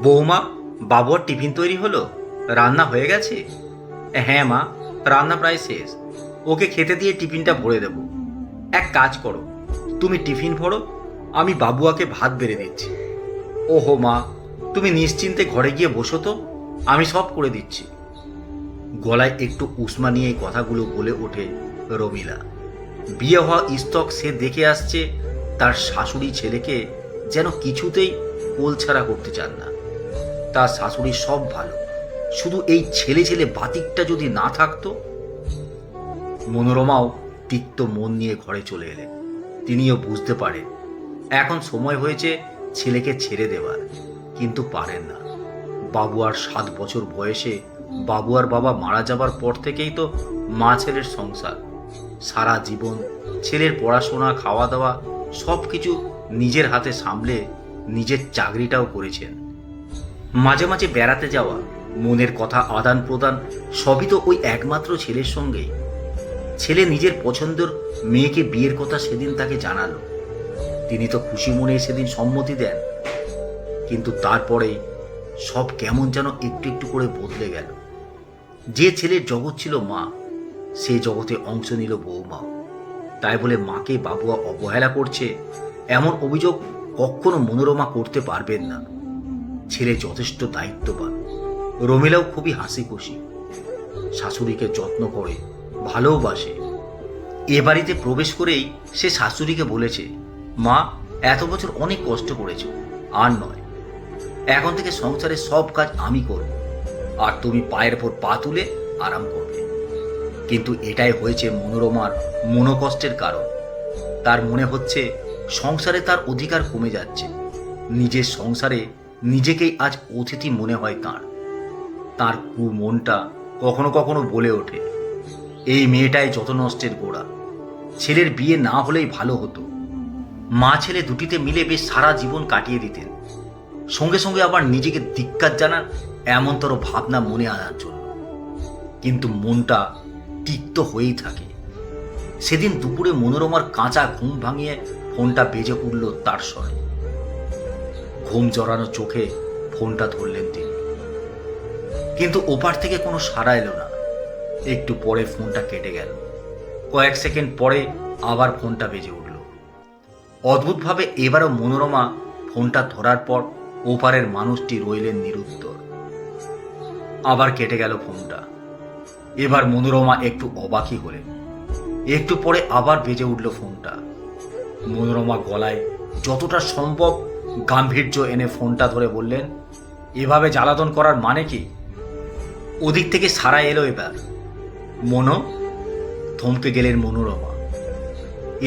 বৌমা, বাবুর টিফিন তৈরি হলো? রান্না হয়ে গেছে? হ্যাঁ মা, রান্না প্রায় শেষ। ওকে খেতে দিয়ে টিফিনটা ভরে দেব। এক কাজ করো, তুমি টিফিন ভরো, আমি বাবুয়াকে ভাত বেড়ে দিচ্ছি। ওহো মা, তুমি নিশ্চিন্তে ঘরে গিয়ে বসো তো, আমি সব করে দিচ্ছি। গলায় একটু উষ্মা নিয়ে এই কথাগুলো বলে ওঠে রমিলা। বিয়ে হওয়া স্তক সে দেখে আসছে তার শাশুড়ি ছেলেকে যেন কিছুতেই কোলছাড়া করতে চান না। তার শাশুড়ি সব ভালো, শুধু এই ছেলে ছেলে বাতিকটা যদি না থাকতো। মনোরমাও তিক্ত মন নিয়ে ঘরে চলে এলেন। তিনিও বুঝতে পারেন এখন সময় হয়েছে ছেলেকে ছেড়ে দেওয়ার, কিন্তু পারেন না। বাবুয়ার 7 বছর বয়সে বাবুয়ার বাবা মারা যাবার পর থেকেই তো মা ছেলের সংসার। সারা জীবন ছেলের পড়াশোনা, খাওয়া দাওয়া সব কিছু নিজের হাতে সামলে নিজের চাকরিটাও করেছেন। মাঝে মাঝে বেড়াতে যাওয়া, মনের কথা আদান প্রদান সবই তো ওই একমাত্র ছেলের সঙ্গেই। ছেলে নিজের পছন্দের মেয়েকে বিয়ের কথা সেদিন তাকে জানালো। তিনি তো খুশি মনে সেদিন সম্মতি দেন, কিন্তু তারপরে সব কেমন যেন একটু একটু করে বদলে গেল। যে ছেলের জগৎ ছিল মা, সে জগতে অংশ নিল বৌমাও। তাই বলে মাকে বাবুয়া অবহেলা করছে এমন অভিযোগ কখনো মনোরমা করতে পারবেন না। ছেলে যথেষ্ট দায়িত্ববান। রমিলাও খুবই হাসি খুশি, শাশুড়িকে যত্ন করে, ভালোবাসে। এ বাড়িতে প্রবেশ করেই সে শাশুড়িকে বলেছে, মা, এত বছর অনেক কষ্ট করেছ, আর নয়। এখন থেকে সংসারের সব কাজ আমি করব, আর তুমি পায়ের ওপর পা তুলে আরাম করবে। কিন্তু এটাই হয়েছে মনোরমার মনোকষ্টের কারণ। তার মনে হচ্ছে সংসারে তার অধিকার কমে যাচ্ছে। নিজের সংসারে নিজেকেই আজ অতিথি মনে হয় তাঁর। তার মনটা কখনো কখনো বলে ওঠে, এই মেয়েটাই যত নষ্টের গোড়া। ছেলের বিয়ে না হলেই ভালো হতো। মা ছেলে দুটিতে মিলে বেশ সারা জীবন কাটিয়ে দিতেন, সঙ্গে সঙ্গে আবার নিজেকে ধিক্কার জানার এমনতর ভাবনা মনে আনার জন্য। কিন্তু মনটা তিক্ত হয়েই থাকে। সেদিন দুপুরে মনোরমার কাঁচা ঘুম ভাঙিয়ে ফোনটা বেজে উঠল তার স্বরে। ঘুম জড়ানো চোখে ফোনটা ধরলেন তিনি, কিন্তু ওপার থেকে কোনো সাড়া এলো না। একটু পরে ফোনটা কেটে গেল। কয়েক সেকেন্ড পরে আবার ফোনটা বেজে উঠল। অদ্ভুতভাবে এবারও মনোরমা ফোনটা ধরার পর ওপারের মানুষটি রইলেন নিরুত্তর। আবার কেটে গেল ফোনটা। এবার মনোরমা একটু অবাকই হলেন। একটু পরে আবার বেজে উঠল ফোনটা। মনোরমা গলায় যতটা সম্ভব গাম্ভীর্য এনে ফোনটা ধরে বললেন, এভাবে জ্বালাতন করার মানে কি? ওদিক থেকে সাড়া এলো এবার। মনো, থমকে গেলেন মনোরমা।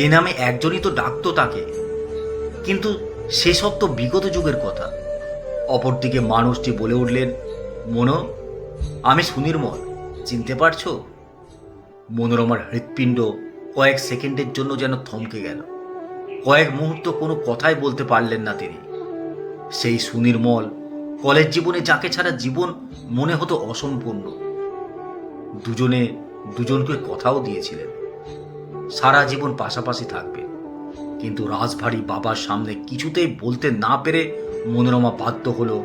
এ নামে একজনই তো ডাকতো তাকে, কিন্তু সেসব তো বিগত যুগের কথা। অপরদিকে মানুষটি বলে উঠলেন, মনো, আমি সুনির্মল, চিনতে পারছো? মনোরমার হৃৎপিণ্ড কয়েক সেকেন্ডের জন্য যেন থমকে গেল। কয়েক মুহূর্ত কোনো কথাই বলতে পারলেন না তিনি। সেই সুনির্মল, কলেজ জীবনে যাকে ছাড়া জীবন মনে হতো অসম্পূর্ণ। দুজনে দুজনকে কথাও দিয়েছিলেন সারা জীবন পাশাপাশি থাকবে, কিন্তু রাজভারী বাবার সামনে কিছুতেই বলতে না পেরে মনোরমা বাধ্য হলো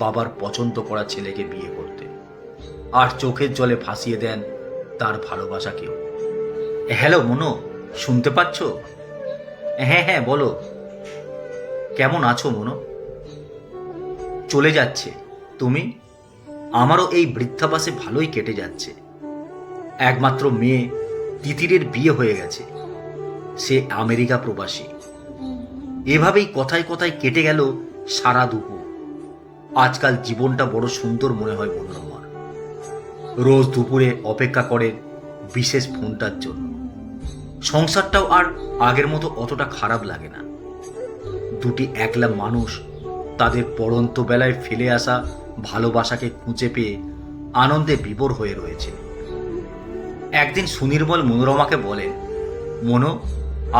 বাবার পছন্দ করা ছেলেকে বিয়ে করতে, আর চোখের জলে ভাসিয়ে দেন তার ভালোবাসাকেও। হ্যালো মনো, শুনতে পাচ্ছ? হ্যাঁ হ্যাঁ, বলো। কেমন আছো মনো? চলে যাচ্ছে। তুমি? আমারও এই বৃদ্ধাবাসে ভালোই কেটে যাচ্ছে। একমাত্র মেয়ে তিতিরের বিয়ে হয়ে গেছে, সে আমেরিকা প্রবাসী। এভাবেই কথায় কথায় কেটে গেল সারা দুপুর। আজকাল জীবনটা বড় সুন্দর মনে হয় মনোরমার। রোজ দুপুরে অপেক্ষা করেন বিশেষ ফোনটার জন্য। সংসারটাও আর আগের মতো অতটা খারাপ লাগে না। দুটি একলা মানুষ তাদের পড়ন্ত বেলায় ফেলে আসা ভালোবাসাকে খুঁজে পেয়ে আনন্দে বিভোর হয়ে রয়েছে। একদিন সুনির্মল মনোরমাকে বলেন, মনো,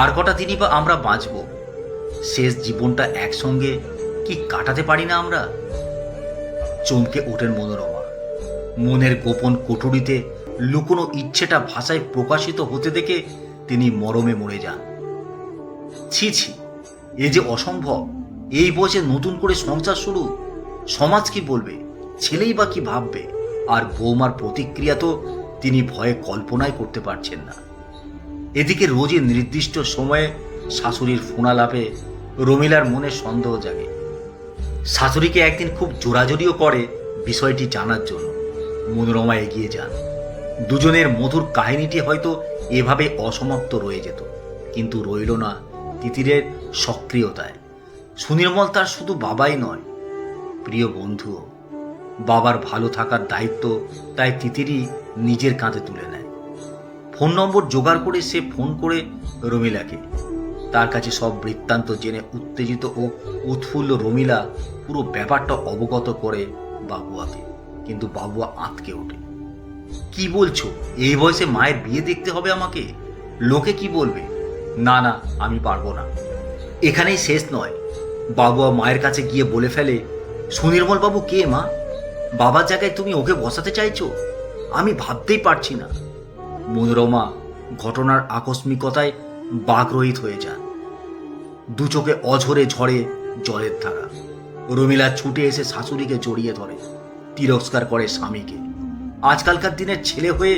আর কটা দিনই বা আমরা বাঁচব, শেষ জীবনটা একসঙ্গে কি কাটাতে পারি না আমরা? চমকে ওঠেন মনোরমা। মনের গোপন কুঠুরিতে লুকোনো ইচ্ছেটা ভাষায় প্রকাশিত হতে দেখে তিনি মরমে মরে যান। ছি ছি, এ যে অসম্ভব। এই বয়সে নতুন করে সংসার শুরু, সমাজ কি বলবে, ছেলেই বা কি ভাববে, আর বৌমার প্রতিক্রিয়া তো তিনি ভয়ে কল্পনাই করতে পারছেন না। এদিকে রোজই নির্দিষ্ট সময়ে শাশুড়ির ফোনালাপে রমিলার মনে সন্দেহ জাগে। শাশুড়িকে একদিন খুব জোরাজোরিও করে বিষয়টি জানার জন্য। মনোরমা এগিয়ে যান। দুজনের মধুর কাহিনীটি হয়তো এভাবে অসমাপ্ত রয়ে যেত, কিন্তু রইল না তিতিরের সক্রিয়তায়। সুনির্মল তার শুধু বাবাই নয়, প্রিয় বন্ধুও। বাবার ভালো থাকার দায়িত্ব তাই তিতিরই নিজের কাঁধে তুলে নেয়। ফোন নম্বর জোগাড় করে সে ফোন করে রমিলাকে। তার কাছে সব বৃত্তান্ত জেনে উত্তেজিত ও উৎফুল্ল রমিলা পুরো ব্যাপারটা অবগত করে বাবুয়াকে। কিন্তু বাবুয়া আঁতকে ওঠে। কি বলছো? এই বয়সে মায়ের বিয়ে দেখতে হবে আমাকে? লোকে কি বলবে? না না, আমি পারবো না। এখানেই শেষ নয়। বাবুয়া মায়ের কাছে গিয়ে বলে ফেলে, সুনির্মল বাবু কে মা? বাবার জায়গায় তুমি ওকে বসাতে চাইছো? আমি ভাবতেই পারছি না। মনোরমা ঘটনার আকস্মিকতায় বাকরহিত হয়ে যান। দু চোখে অঝরে ঝরে জলের ধারা। রমিলা ছুটে এসে শাশুড়িকে জড়িয়ে ধরে, তিরস্কার করে স্বামীকে। আজকালকার দিনের ছেলে হয়ে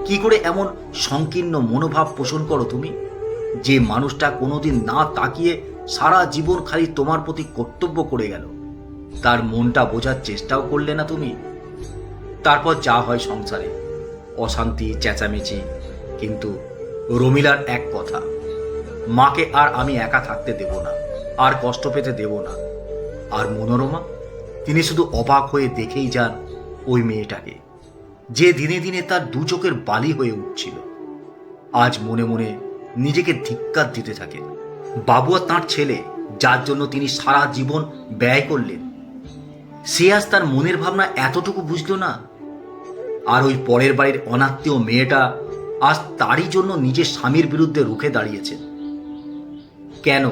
কি করে এমন সংকীর্ণ মনোভাব পোষণ করো তুমি? যে মানুষটা কোনোদিন না তাকিয়ে সারা জীবন খালি তোমার প্রতি কর্তব্য করে গেল, তার মনটা বোঝার চেষ্টাও করলে না তুমি। তারপর যা হয় সংসারে, অশান্তি, চেঁচামেচি। কিন্তু রমিলার এক কথা, মাকে আর আমি একা থাকতে দেব না, আর কষ্ট পেতে দেব না। আর মনোরমা, তিনি শুধু অবাক হয়ে দেখেই যান ওই মেয়েটাকে, যে দিনে দিনে তার দু চোখের বালি হয়ে উঠছিল। আজ মনে মনে নিজেকে ধিক্কার দিতে থাকেন। বাবুয়া তাঁর ছেলে, যার জন্য তিনি সারা জীবন ব্যয় করলেন, সে আজ তার মনের ভাবনা এতটুকু বুঝল না। আর ওই পরের বাড়ির অনাত্মীয় মেয়েটা আজ তারই জন্য নিজের স্বামীর বিরুদ্ধে রুখে দাঁড়িয়েছেন। কেন?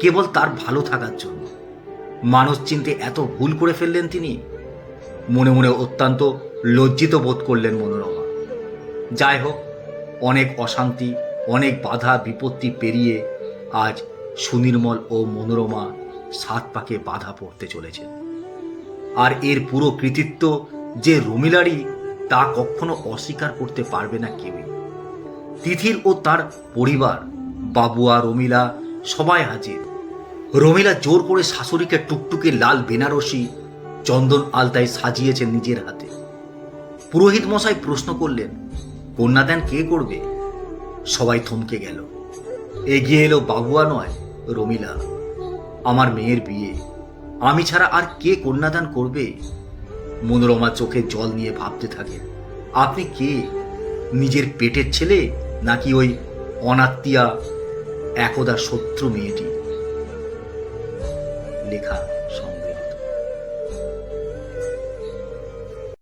কেবল তার ভালো থাকার জন্য। মানুষ চিনতে এত ভুল করে ফেললেন তিনি। মনে মনে অত্যন্ত লজ্জিত বোধ করলেন মনোরমা। যাই হোক, অনেক অশান্তি, অনেক বাধা বিপত্তি পেরিয়ে আজ সুনির্মল ও মনোরমা 7 পাকে বাধা পড়তে চলেছেন। আর এর পুরো কৃতিত্ব যে রমিলারই, তা কখনো অস্বীকার করতে পারবে না কেউই। তিথির ও তার পরিবার, বাবুয়া, রমিলা সবাই হাজির। রমিলা জোর করে শাশুড়িকে টুকটুকে লাল বেনারসি চন্দন আলতায় সাজিয়েছেন নিজের হাতে। পুরোহিত মশাই প্রশ্ন করলেন, কন্যাদান কে করবে? সবাই থমকে গেল। এগিয়ে এলো বাবুয়া নয়, রমিলা। আমার মেয়ের বিয়ে, আমি ছাড়া আর কে কন্যাদান করবে? মনোরমা চোখে জল নিয়ে ভাবতে থাকে, আপনি কে? নিজের পেটের ছেলে, নাকি ওই অনাত্মীয়া একদা শত্রু মেয়েটি? লেখা